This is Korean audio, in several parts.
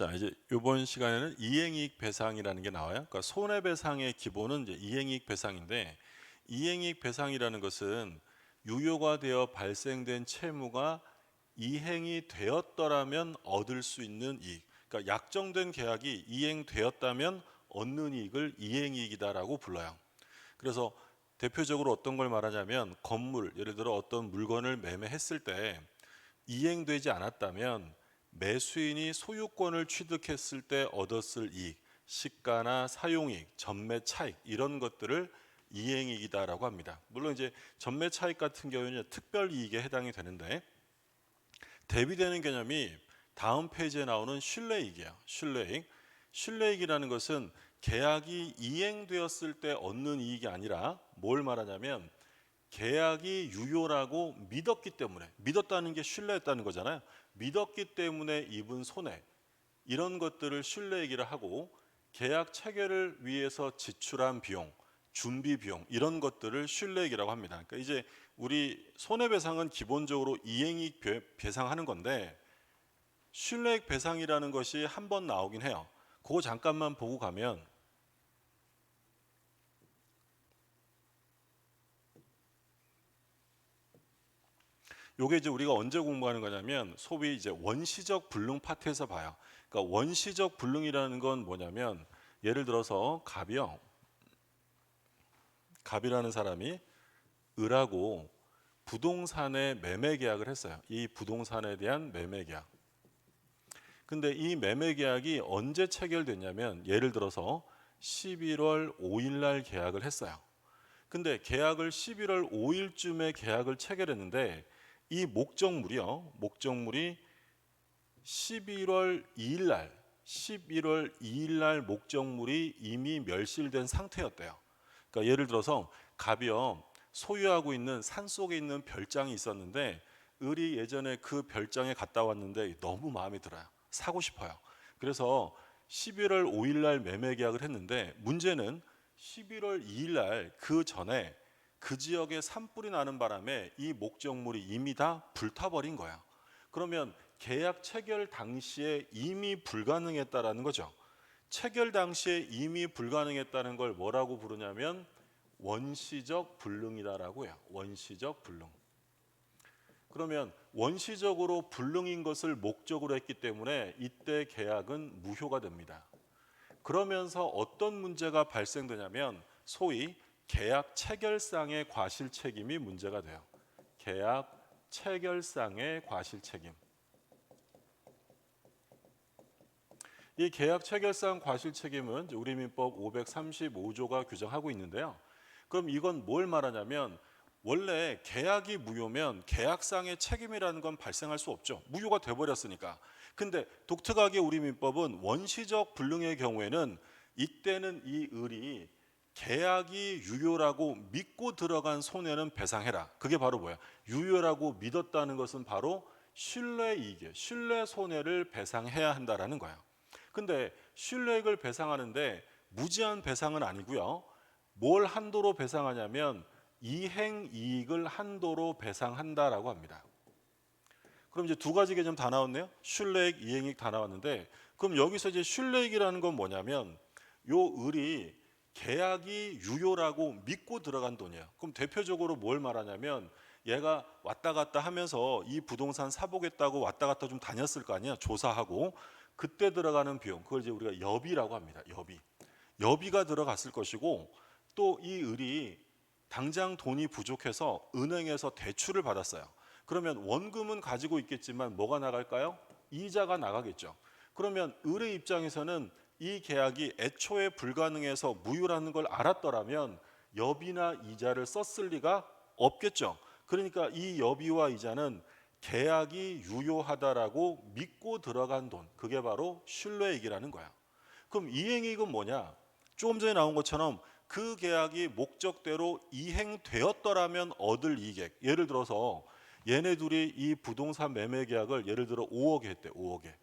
자, 이제 이번 시간에는 이행이익 배상이라는 게 나와요. 그러니까 손해배상의 기본은 이제 이행이익 배상인데, 이행이익 배상이라는 것은 유효가 되어 발생된 채무가 이행이 되었더라면 얻을 수 있는 이익. 그러니까 약정된 계약이 이행되었다면 얻는 이익을 이행이익이다라고 불러요. 그래서 대표적으로 어떤 걸 말하냐면, 건물, 예를 들어 어떤 물건을 매매했을 때 이행되지 않았다면 매수인이 소유권을 취득했을 때 얻었을 이익, 시가나 사용이익, 전매 차익, 이런 것들을 이행이익이다라고 합니다. 물론 이제 전매 차익 같은 경우는 특별 이익에 해당이 되는데, 대비되는 개념이 다음 페이지에 나오는 신뢰이익이에요. 신뢰이익. 신뢰이익이라는 것은 계약이 이행되었을 때 얻는 이익이 아니라 뭘 말하냐면, 계약이 유효라고 믿었기 때문에, 믿었다는 게 신뢰했다는 거잖아요. 믿었기 때문에 입은 손해, 이런 것들을 신뢰이익이라 하고, 계약 체결을 위해서 지출한 비용, 준비 비용, 이런 것들을 신뢰이익이라고 합니다. 그러니까 이제 우리 손해배상은 기본적으로 이행이익 배상하는 건데, 신뢰이익 배상이라는 것이 한 번 나오긴 해요. 그거 잠깐만 보고 가면, 요게 이제 우리가 언제 공부하는 거냐면, 소위 이제 원시적 불능 파트에서 봐요. 그러니까 원시적 불능이라는 건 뭐냐면, 예를 들어서 갑이라는 사람이 을하고 부동산의 매매 계약을 했어요. 이 부동산에 대한 매매 계약. 근데 이 매매 계약이 언제 체결됐냐면, 예를 들어서 11월 5일 날 계약을 했어요. 근데 계약을 11월 5일쯤에 계약을 체결했는데, 이 목적물이 11월 2일 날 목적물이 이미 멸실된 상태였대요. 그러니까 예를 들어서 갑이요, 소유하고 있는 산속에 있는 별장이 있었는데, 을이 예전에 그 별장에 갔다 왔는데 너무 마음에 들어요. 사고 싶어요. 그래서 11월 5일 날 매매 계약을 했는데, 문제는 11월 2일 날 그 전에 그 지역에 산불이 나는 바람에 이 목적물이 이미 다 불타버린 거야. 그러면 계약 체결 당시에 이미 불가능했다라는 거죠. 체결 당시에 이미 불가능했다는 걸 뭐라고 부르냐면 원시적 불능이다라고 해요. 원시적 불능. 그러면 원시적으로 불능인 것을 목적으로 했기 때문에 이때 계약은 무효가 됩니다. 그러면서 어떤 문제가 발생되냐면, 소위 계약 체결상의 과실 책임이 문제가 돼요. 계약 체결상의 과실 책임. 이 계약 체결상 과실 책임은 우리 민법 535조가 규정하고 있는데요. 그럼 이건 뭘 말하냐면, 원래 계약이 무효면 계약상의 책임이라는 건 발생할 수 없죠. 무효가 돼버렸으니까. 근데 독특하게 우리 민법은 원시적 불능의 경우에는, 이때는 이 을이 계약이 유효라고 믿고 들어간 손해는 배상해라. 그게 바로 뭐야? 유효라고 믿었다는 것은 바로 신뢰이익이에요. 신뢰 손해를 배상해야 한다라는 거예요. 근데 신뢰액을 배상하는데 무제한 배상은 아니고요. 뭘 한도로 배상하냐면 이행이익을 한도로 배상한다라고 합니다. 그럼 이제 두 가지 개념 다 나왔네요. 신뢰액, 이행이익 다 나왔는데, 그럼 여기서 이제 신뢰액이라는 건 뭐냐면, 요 을이 계약이 유효라고 믿고 들어간 돈이에요. 그럼 대표적으로 뭘 말하냐면, 얘가 왔다 갔다 하면서 이 부동산 사보겠다고 왔다 갔다 좀 다녔을 거 아니야. 조사하고. 그때 들어가는 비용, 그걸 이제 우리가 여비라고 합니다. 여비가 들어갔을 것이고, 또 이 을이 당장 돈이 부족해서 은행에서 대출을 받았어요. 그러면 원금은 가지고 있겠지만 뭐가 나갈까요? 이자가 나가겠죠. 그러면 을의 입장에서는 이 계약이 애초에 불가능해서 무효라는 걸 알았더라면 여비나 이자를 썼을 리가 없겠죠. 그러니까 이 여비와 이자는 계약이 유효하다라고 믿고 들어간 돈, 그게 바로 신뢰이익이라는 거야. 그럼 이행이익은 뭐냐? 조금 전에 나온 것처럼 그 계약이 목적대로 이행되었더라면 얻을 이익액. 예를 들어서 얘네 둘이 이 부동산 매매 계약을 예를 들어 5억에 했대. 5억에.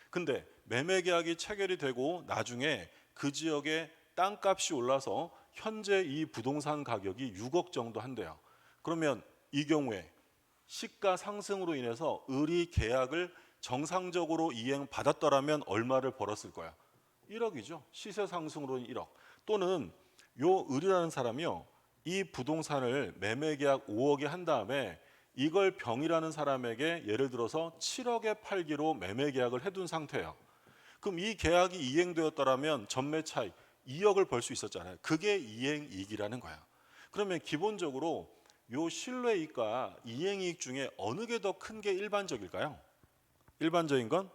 근데 매매 계약이 체결이 되고 나중에 그 지역에 땅값이 올라서 현재 이 부동산 가격이 6억 정도 한대요. 그러면 이 경우에 시가 상승으로 인해서 을이 계약을 정상적으로 이행 받았더라면 얼마를 벌었을 거야? 1억이죠. 시세 상승으로는 1억. 또는 요 을이라는 사람이요, 이 부동산을 매매 계약 5억에 한 다음에 이걸 병이라는 사람에게 예를 들어서 7억에 팔기로 매매 계약을 해둔 상태예요. 그럼 이 계약이 이행되었더라면 전매 차익 2억을 벌 수 있었잖아요. 그게 이행이익이라는 거야. 그러면 기본적으로 요 신뢰이익과 이행이익 중에 어느 게 더 큰 게 일반적일까요? 일반적인 건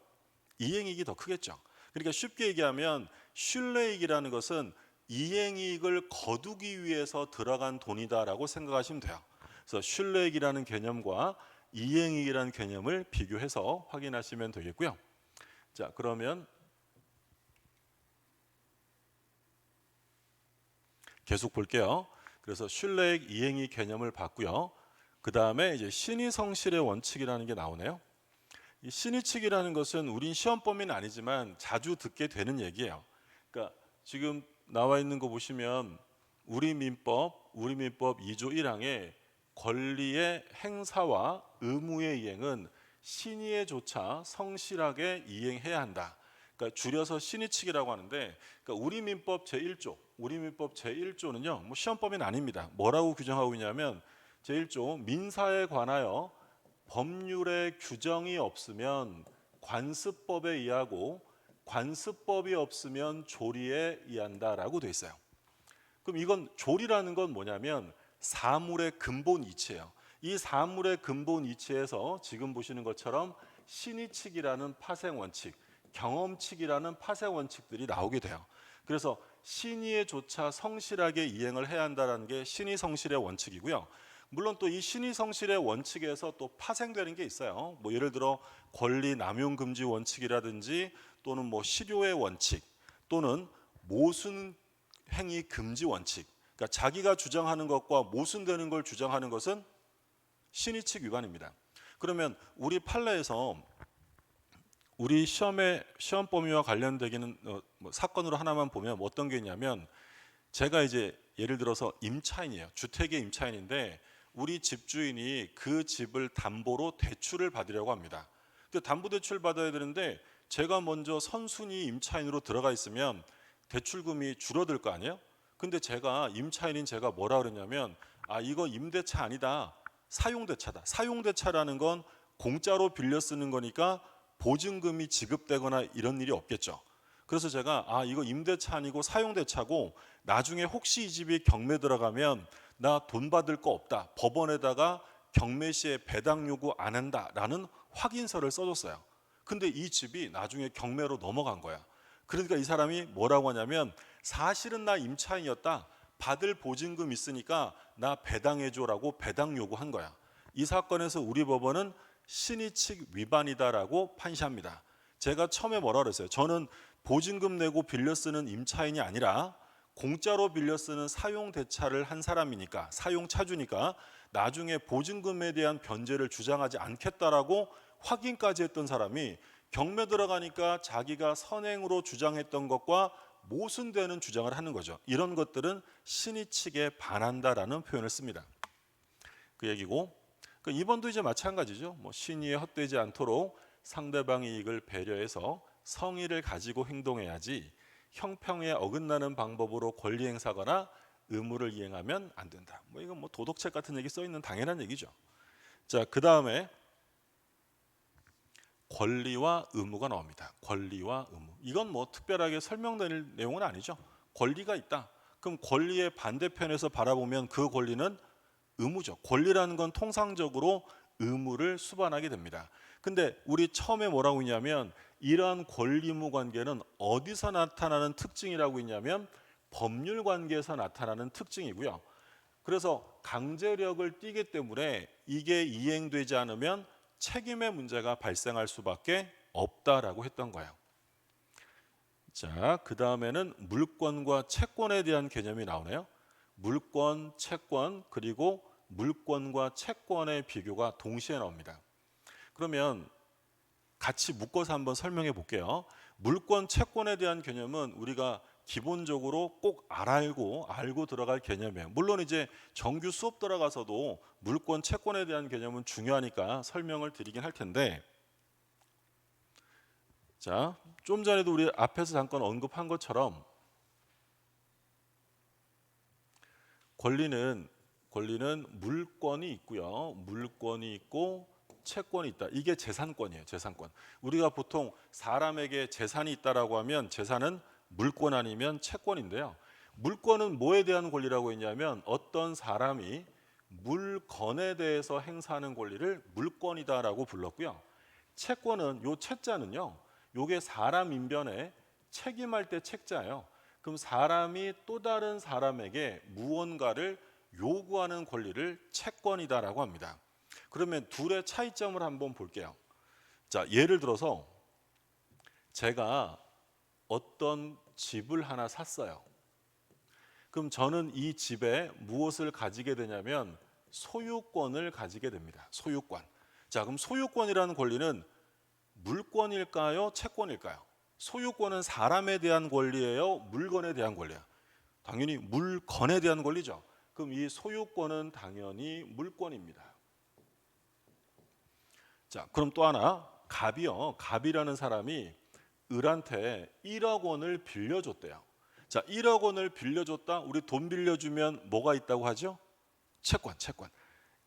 이행이익이 더 크겠죠. 그러니까 쉽게 얘기하면 신뢰이익이라는 것은 이행이익을 거두기 위해서 들어간 돈이다라고 생각하시면 돼요. 그래서 신뢰이익이라는 개념과 이행이익이라는 개념을 비교해서 확인하시면 되겠고요. 자, 그러면 계속 볼게요. 그래서 신뢰이익, 이행이익 개념을 봤고요. 그 다음에 이제 신의성실의 원칙이라는 게 나오네요. 이 신의칙이라는 것은 우린 시험 범위는 아니지만 자주 듣게 되는 얘기예요. 그러니까 지금 나와 있는 거 보시면 우리민법 2조 1항에 권리의 행사와 의무의 이행은 신의에 조차 성실하게 이행해야 한다. 그러니까 줄여서 신의칙이라고 하는데, 그러니까 우리민법 제1조는요, 뭐 시험 범위는 아닙니다. 뭐라고 규정하고 있냐면 제1조 민사에 관하여 법률의 규정이 없으면 관습법에 의하고 관습법이 없으면 조리에 의한다라고 돼 있어요. 그럼 이건 조리라는 건 뭐냐면 사물의 근본 이치예요. 이 사물의 근본 이치에서 지금 보시는 것처럼 신의칙이라는 파생 원칙, 경험칙이라는 파생 원칙들이 나오게 돼요. 그래서 신의에 조차 성실하게 이행을 해야 한다는 게 신의성실의 원칙이고요. 물론 또 이 신의성실의 원칙에서 또 파생되는 게 있어요. 뭐 예를 들어 권리 남용 금지 원칙이라든지 또는 뭐 실효의 원칙 또는 모순 행위 금지 원칙. 그러니까 자기가 주장하는 것과 모순되는 걸 주장하는 것은 신의칙 위반입니다. 그러면 우리 판례에서 우리 시험 범위와 관련되기는 뭐 사건으로 하나만 보면 어떤 게 있냐면, 제가 이제 예를 들어서 임차인이에요. 주택의 임차인인데 우리 집주인이 그 집을 담보로 대출을 받으려고 합니다. 근데 담보대출 받아야 되는데 제가 먼저 선순위 임차인으로 들어가 있으면 대출금이 줄어들 거 아니에요? 근데 제가 임차인인 제가 뭐라 그러냐면, 아 이거 임대차 아니다, 사용대차다. 사용대차라는 건 공짜로 빌려 쓰는 거니까 보증금이 지급되거나 이런 일이 없겠죠. 그래서 제가 아 이거 임대차 아니고 사용대차고 나중에 혹시 이 집이 경매 들어가면 나 돈 받을 거 없다, 법원에다가 경매 시에 배당 요구 안 한다라는 확인서를 써줬어요. 근데 이 집이 나중에 경매로 넘어간 거야. 그러니까 이 사람이 뭐라고 하냐면, 사실은 나 임차인이었다, 받을 보증금 있으니까 나 배당해줘라고 배당 요구한 거야. 이 사건에서 우리 법원은 신의칙 위반이다라고 판시합니다. 제가 처음에 뭐라 그랬어요? 저는 보증금 내고 빌려 쓰는 임차인이 아니라 공짜로 빌려 쓰는 사용대차를 한 사람이니까, 사용차주니까 나중에 보증금에 대한 변제를 주장하지 않겠다라고 확인까지 했던 사람이 경매 들어가니까 자기가 선행으로 주장했던 것과 모순되는 주장을 하는 거죠. 이런 것들은 신의칙에 반한다라는 표현을 씁니다. 그 얘기고, 그 2번도 이제 마찬가지죠. 뭐 신의에 헛되지 않도록 상대방의 이익을 배려해서 성의를 가지고 행동해야지 형평에 어긋나는 방법으로 권리 행사거나 의무를 이행하면 안 된다. 뭐 이건 뭐 도덕책 같은 얘기 써 있는 당연한 얘기죠. 자, 그 다음에 권리와 의무가 나옵니다. 권리와 의무. 이건 뭐 특별하게 설명될 내용은 아니죠. 권리가 있다. 그럼 권리의 반대편에서 바라보면 그 권리는 의무죠. 권리라는 건 통상적으로 의무를 수반하게 됩니다. 근데 우리 처음에 뭐라고 했냐면, 이러한 권리의무 관계는 어디서 나타나는 특징이라고 했냐면 법률 관계에서 나타나는 특징이고요. 그래서 강제력을 띠기 때문에 이게 이행되지 않으면 책임의 문제가 발생할 수밖에 없다라고 했던 거예요. 자, 그 다음에는 물권과 채권에 대한 개념이 나오네요. 물권, 채권, 그리고 물권과 채권의 비교가 동시에 나옵니다. 그러면 같이 묶어서 한번 설명해 볼게요. 물권, 채권에 대한 개념은 우리가 기본적으로 꼭 알고 들어갈 개념이에요. 물론 이제 정규 수업 들어가서도 물권, 채권에 대한 개념은 중요하니까 설명을 드리긴 할 텐데, 자, 좀 전에도 우리 앞에서 잠깐 언급한 것처럼 권리는 물권이 있고요. 물권이 있고 채권이 있다. 이게 재산권이에요. 재산권. 우리가 보통 사람에게 재산이 있다라고 하면 재산은 물권 아니면 채권인데요. 물권은 뭐에 대한 권리라고 했냐면 어떤 사람이 물건에 대해서 행사하는 권리를 물권이다라고 불렀고요. 채권은 요 채자는요. 요게 사람 인변에 책임할 때 책자예요. 그럼 사람이 또 다른 사람에게 무언가를 요구하는 권리를 채권이다라고 합니다. 그러면 둘의 차이점을 한번 볼게요. 자, 예를 들어서 제가 어떤 집을 하나 샀어요. 그럼 저는 이 집에 무엇을 가지게 되냐면 소유권을 가지게 됩니다. 소유권. 자, 그럼 소유권이라는 권리는 물권일까요? 채권일까요? 소유권은 사람에 대한 권리예요? 물건에 대한 권리예요? 당연히 물건에 대한 권리죠. 그럼 이 소유권은 당연히 물권입니다. 자, 그럼 또 하나, 갑이요. 갑이라는 사람이 을한테 1억 원을 빌려줬대요. 자, 1억 원을 빌려줬다. 우리 돈 빌려주면 뭐가 있다고 하죠? 채권.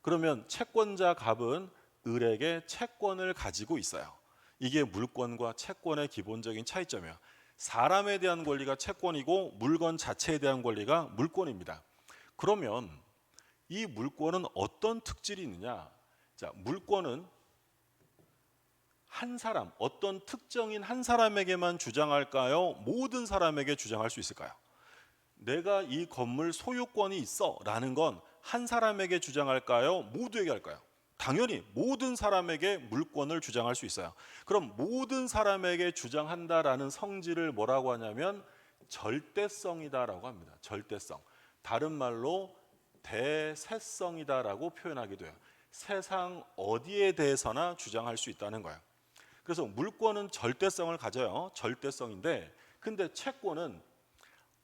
그러면 채권자 갑은 을에게 채권을 가지고 있어요. 이게 물권과 채권의 기본적인 차이점이에요. 사람에 대한 권리가 채권이고 물건 자체에 대한 권리가 물권입니다. 그러면 이 물권은 어떤 특질이 있느냐? 자, 물권은 한 사람, 어떤 특정인 한 사람에게만 주장할까요? 모든 사람에게 주장할 수 있을까요? 내가 이 건물 소유권이 있어 라는 건 한 사람에게 주장할까요? 모두에게 할까요? 당연히 모든 사람에게 물권을 주장할 수 있어요. 그럼 모든 사람에게 주장한다라는 성질을 뭐라고 하냐면 절대성이다라고 합니다. 절대성. 다른 말로 대세성이다라고 표현하기도 해요. 세상 어디에 대해서나 주장할 수 있다는 거예요. 그래서 물권은 절대성을 가져요. 절대성인데 근데 채권은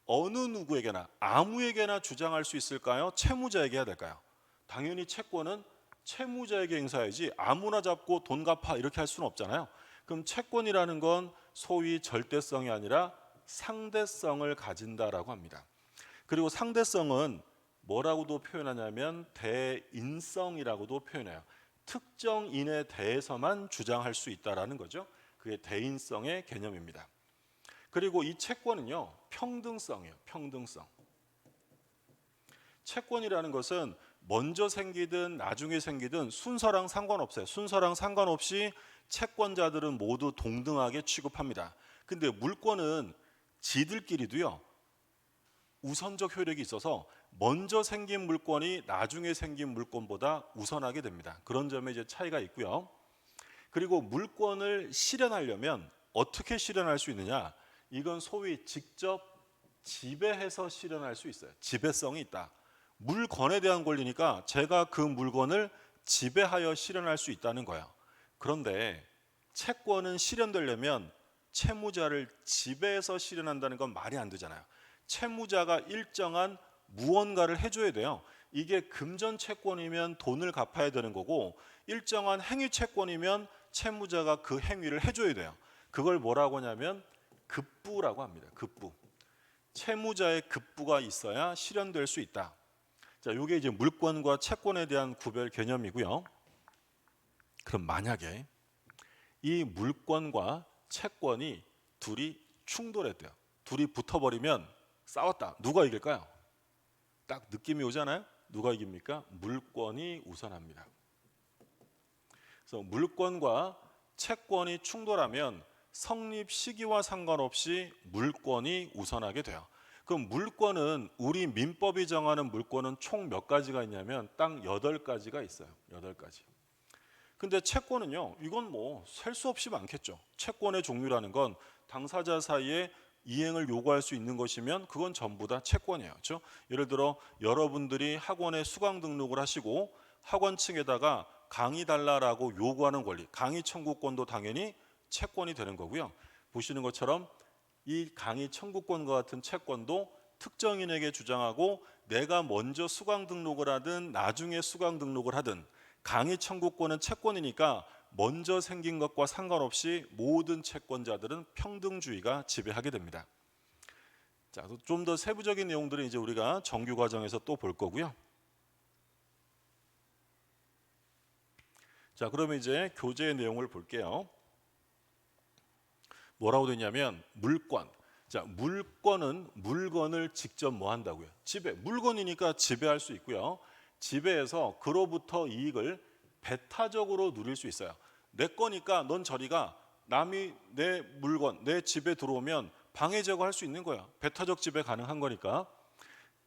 어느 누구에게나 아무에게나 주장할 수 있을까요? 채무자에게 해야 될까요? 당연히 채권은 채무자에게 행사해야지 아무나 잡고 돈 갚아 이렇게 할 수는 없잖아요. 그럼 채권이라는 건 소위 절대성이 아니라 상대성을 가진다라고 합니다. 그리고 상대성은 뭐라고도 표현하냐면 대인성이라고도 표현해요. 특정인에 대해서만 주장할 수 있다라는 거죠. 그게 대인성의 개념입니다. 그리고 이 채권은요, 평등성이에요. 평등성. 채권이라는 것은 먼저 생기든 나중에 생기든 순서랑 상관없어요. 순서랑 상관없이 채권자들은 모두 동등하게 취급합니다. 근데 물권은 지들끼리도요, 우선적 효력이 있어서 먼저 생긴 물권이 나중에 생긴 물권보다 우선하게 됩니다. 그런 점에 이제 차이가 있고요. 그리고 물권을 실현하려면 어떻게 실현할 수 있느냐? 이건 소위 직접 지배해서 실현할 수 있어요. 지배성이 있다. 물건에 대한 권리니까 제가 그 물건을 지배하여 실현할 수 있다는 거예요. 그런데 채권은 실현되려면 채무자를 지배해서 실현한다는 건 말이 안 되잖아요. 채무자가 일정한 무언가를 해줘야 돼요. 이게 금전 채권이면 돈을 갚아야 되는 거고 일정한 행위 채권이면 채무자가 그 행위를 해줘야 돼요. 그걸 뭐라고 하냐면 급부라고 합니다. 급부. 채무자의 급부가 있어야 실현될 수 있다. 자, 이게 이제 물권과 채권에 대한 구별 개념이고요. 그럼 만약에 이 물권과 채권이 둘이 충돌했대요. 둘이 붙어버리면 싸웠다. 누가 이길까요? 딱 느낌이 오잖아요. 누가 이깁니까? 물권이 우선합니다. 그래서 물권과 채권이 충돌하면 성립 시기와 상관없이 물권이 우선하게 돼요. 그럼 물권은 우리 민법이 정하는 물권은 총 몇 가지가 있냐면 딱 8가지가 있어요. 8가지. 근데 채권은요. 이건 뭐 셀 수 없이 많겠죠. 채권의 종류라는 건 당사자 사이에 이행을 요구할 수 있는 것이면 그건 전부 다 채권이에요. 그렇죠? 예를 들어 여러분들이 학원에 수강 등록을 하시고 학원 측에다가 강의 달라라고 요구하는 권리, 강의 청구권도 당연히 채권이 되는 거고요. 보시는 것처럼 이 강의 청구권과 같은 채권도 특정인에게 주장하고 내가 먼저 수강 등록을 하든 나중에 수강 등록을 하든 강의 청구권은 채권이니까 먼저 생긴 것과 상관없이 모든 채권자들은 평등주의가 지배하게 됩니다. 자, 좀 더 세부적인 내용들은 이제 우리가 정규 과정에서 또 볼 거고요. 자, 그러면 이제 교재의 내용을 볼게요. 뭐라고 되냐면 물권. 자, 물권은 물건을 직접 뭐 한다고요? 지배. 물건이니까 지배할 수 있고요. 지배해서 그로부터 이익을 배타적으로 누릴 수 있어요. 내 거니까 넌 저리 가. 남이 내 물건, 내 집에 들어오면 방해 제거할 수 있는 거야. 배타적 지배 가능한 거니까.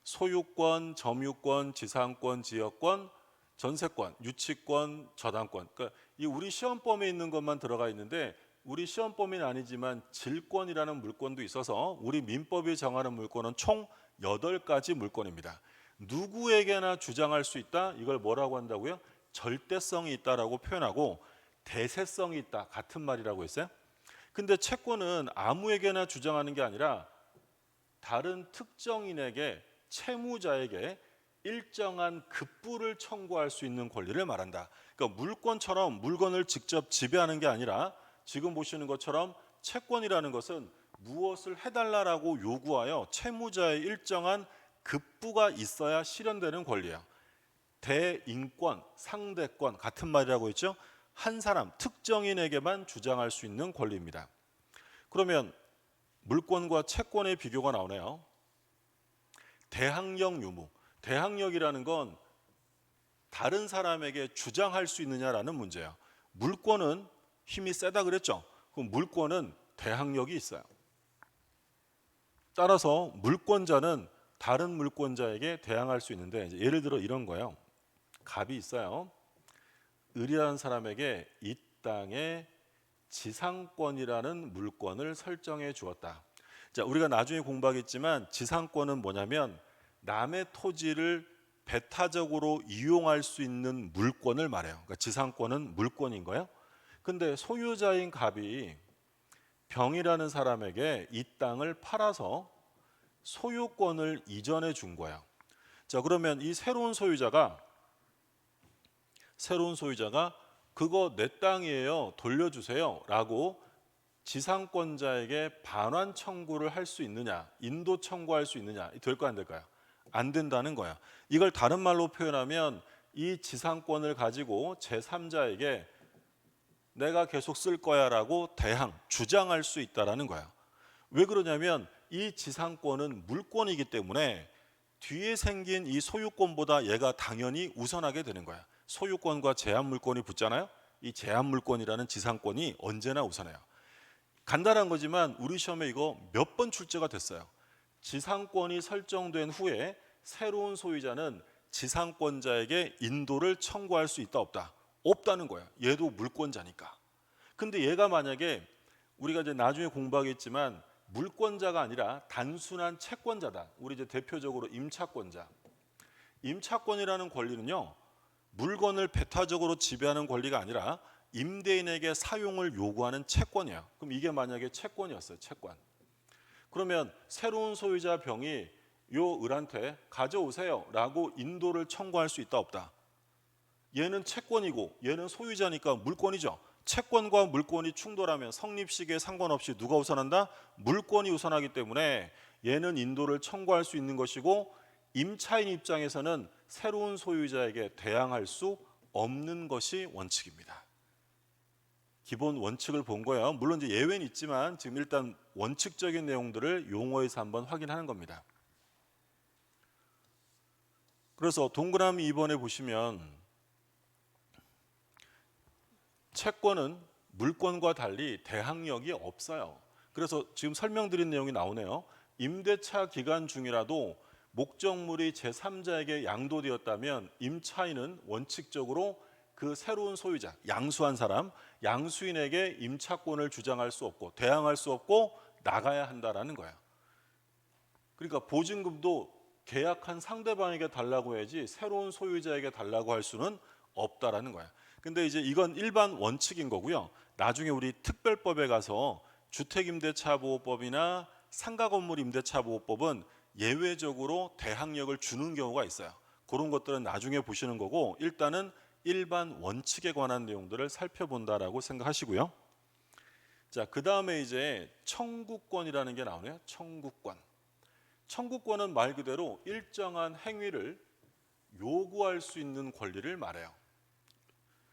소유권, 점유권, 지상권, 지역권, 전세권, 유치권, 저당권. 그러니까 이 우리 시험범위에 있는 것만 들어가 있는데 우리 시험범위는 아니지만 질권이라는 물권도 있어서 우리 민법이 정하는 물권은 총 8가지 물권입니다. 누구에게나 주장할 수 있다. 이걸 뭐라고 한다고요? 절대성이 있다라고 표현하고 대세성이 있다. 같은 말이라고 했어요. 근데 채권은 아무에게나 주장하는 게 아니라 다른 특정인에게 채무자에게 일정한 급부를 청구할 수 있는 권리를 말한다. 그러니까 물권처럼 물건을 직접 지배하는 게 아니라 지금 보시는 것처럼 채권이라는 것은 무엇을 해달라고 요구하여 채무자의 일정한 급부가 있어야 실현되는 권리예요. 대인권, 상대권 같은 말이라고 했죠. 한 사람, 특정인에게만 주장할 수 있는 권리입니다. 그러면 물권과 채권의 비교가 나오네요. 대항력 유무. 대항력이라는 건 다른 사람에게 주장할 수 있느냐라는 문제예요. 물권은 힘이 세다 그랬죠. 그럼 물권은 대항력이 있어요. 따라서 물권자는 다른 물권자에게 대항할 수 있는데 이제 예를 들어 이런 거예요. 갑이 있어요. 을이라는 사람에게 이 땅에 지상권이라는 물권을 설정해 주었다. 자, 우리가 나중에 공부하겠지만 지상권은 뭐냐면 남의 토지를 배타적으로 이용할 수 있는 물권을 말해요. 그러니까 지상권은 물권인 거예요. 근데 소유자인 갑이 병이라는 사람에게 이 땅을 팔아서 소유권을 이전해 준 거예요. 자, 그러면 이 새로운 소유자가 그거 내 땅이에요. 돌려주세요. 라고 지상권자에게 반환 청구를 할 수 있느냐, 인도 청구할 수 있느냐, 될까요, 안 될까요? 안 된다는 거야. 이걸 다른 말로 표현하면 이 지상권을 가지고 제3자에게 내가 계속 쓸 거야라고 대항, 주장할 수 있다라는 거야. 왜 그러냐면 이 지상권은 물권이기 때문에 뒤에 생긴 이 소유권보다 얘가 당연히 우선하게 되는 거야. 소유권과 제한물권이 붙잖아요. 이 제한물권이라는 지상권이 언제나 우선해요. 간단한 거지만 우리 시험에 이거 몇 번 출제가 됐어요. 지상권이 설정된 후에 새로운 소유자는 지상권자에게 인도를 청구할 수 있다 없다? 없다는 거야. 얘도 물권자니까. 근데 얘가 만약에 우리가 이제 나중에 공부하겠지만 물권자가 아니라 단순한 채권자다. 우리 이제 대표적으로 임차권자. 임차권이라는 권리는요. 물건을 배타적으로 지배하는 권리가 아니라 임대인에게 사용을 요구하는 채권이에요. 그럼 이게 만약에 채권이었어요. 채권. 그러면 새로운 소유자 병이 요 을한테 가져오세요 라고 인도를 청구할 수 있다 없다? 얘는 채권이고 얘는 소유자니까 물권이죠. 채권과 물권이 충돌하면 성립시기에 상관없이 누가 우선한다? 물권이 우선하기 때문에 얘는 인도를 청구할 수 있는 것이고 임차인 입장에서는 새로운 소유자에게 대항할 수 없는 것이 원칙입니다. 기본 원칙을 본 거예요. 물론 이제 예외는 있지만 지금 일단 원칙적인 내용들을 용어에서 한번 확인하는 겁니다. 그래서 동그라미 2번에 보시면 채권은 물권과 달리 대항력이 없어요. 그래서 지금 설명드린 내용이 나오네요. 임대차 기간 중이라도 목적물이 제3자에게 양도되었다면 임차인은 원칙적으로 그 새로운 소유자, 양수한 사람, 양수인에게 임차권을 주장할 수 없고 대항할 수 없고 나가야 한다라는 거야. 그러니까 보증금도 계약한 상대방에게 달라고 해야지 새로운 소유자에게 달라고 할 수는 없다라는 거야. 근데 이제 이건 일반 원칙인 거고요. 나중에 우리 특별법에 가서 주택임대차보호법이나 상가건물임대차보호법은 예외적으로 대항력을 주는 경우가 있어요. 그런 것들은 나중에 보시는 거고 일단은 일반 원칙에 관한 내용들을 살펴본다라고 생각하시고요. 자, 그 다음에 이제 청구권이라는 게 나오네요. 청구권. 청구권은 말 그대로 일정한 행위를 요구할 수 있는 권리를 말해요.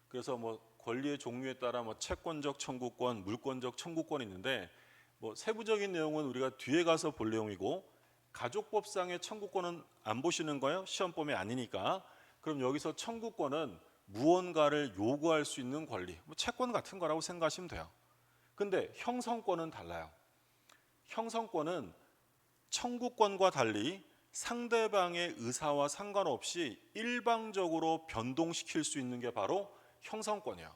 그래서 뭐 권리의 종류에 따라 뭐 채권적 청구권, 물권적 청구권이 있는데 뭐 세부적인 내용은 우리가 뒤에 가서 볼 내용이고, 가족법상의 청구권은 안 보시는 거예요. 시험 범위 아니니까. 그럼 여기서 청구권은 무언가를 요구할 수 있는 권리, 뭐 채권 같은 거라고 생각하시면 돼요. 근데 형성권은 달라요. 형성권은 청구권과 달리 상대방의 의사와 상관없이 일방적으로 변동시킬 수 있는 게 바로 형성권이에요.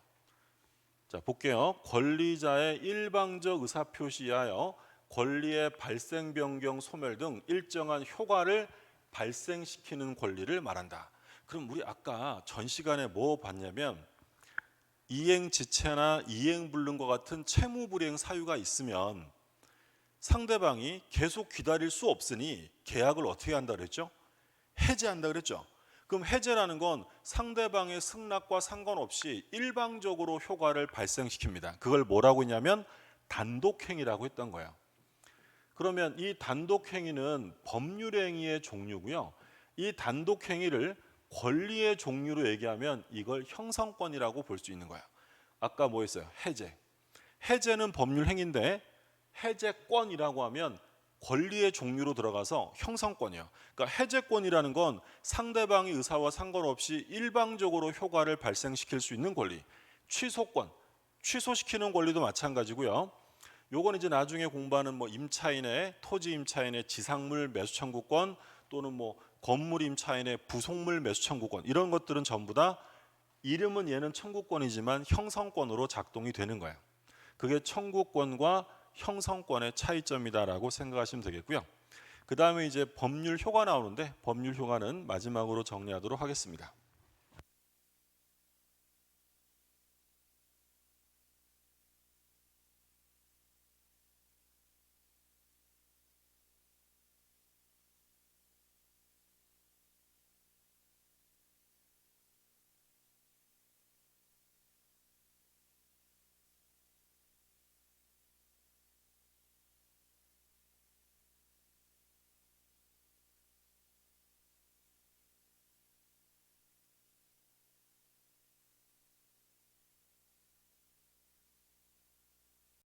자, 볼게요. 권리자의 일방적 의사표시에 하여 권리의 발생, 변경, 소멸 등 일정한 효과를 발생시키는 권리를 말한다. 그럼 우리 아까 전 시간에 뭐 봤냐면, 이행지체나 이행불능과 같은 채무불이행 사유가 있으면 상대방이 계속 기다릴 수 없으니 계약을 어떻게 한다 그랬죠? 해제한다 그랬죠. 그럼 해제라는 건 상대방의 승낙과 상관없이 일방적으로 효과를 발생시킵니다. 그걸 뭐라고 했냐면 단독행위라고 했던 거예요. 그러면 이 단독행위는 법률행위의 종류고요. 이 단독행위를 권리의 종류로 얘기하면 이걸 형성권이라고 볼 수 있는 거예요. 아까 뭐 했어요? 해제. 해제는 법률행위인데 해제권이라고 하면 권리의 종류로 들어가서 형성권이에요. 그러니까 해제권이라는 건 상대방의 의사와 상관없이 일방적으로 효과를 발생시킬 수 있는 권리. 취소권, 취소시키는 권리도 마찬가지고요. 요건 이제 나중에 공부하는 뭐 임차인의, 토지 임차인의 지상물 매수 청구권, 또는 뭐 건물 임차인의 부속물 매수 청구권, 이런 것들은 전부 다 이름은 얘는 청구권이지만 형성권으로 작동이 되는 거예요. 그게 청구권과 형성권의 차이점이다라고 생각하시면 되겠고요. 그 다음에 이제 법률 효가 나오는데, 법률 효가는 마지막으로 정리하도록 하겠습니다.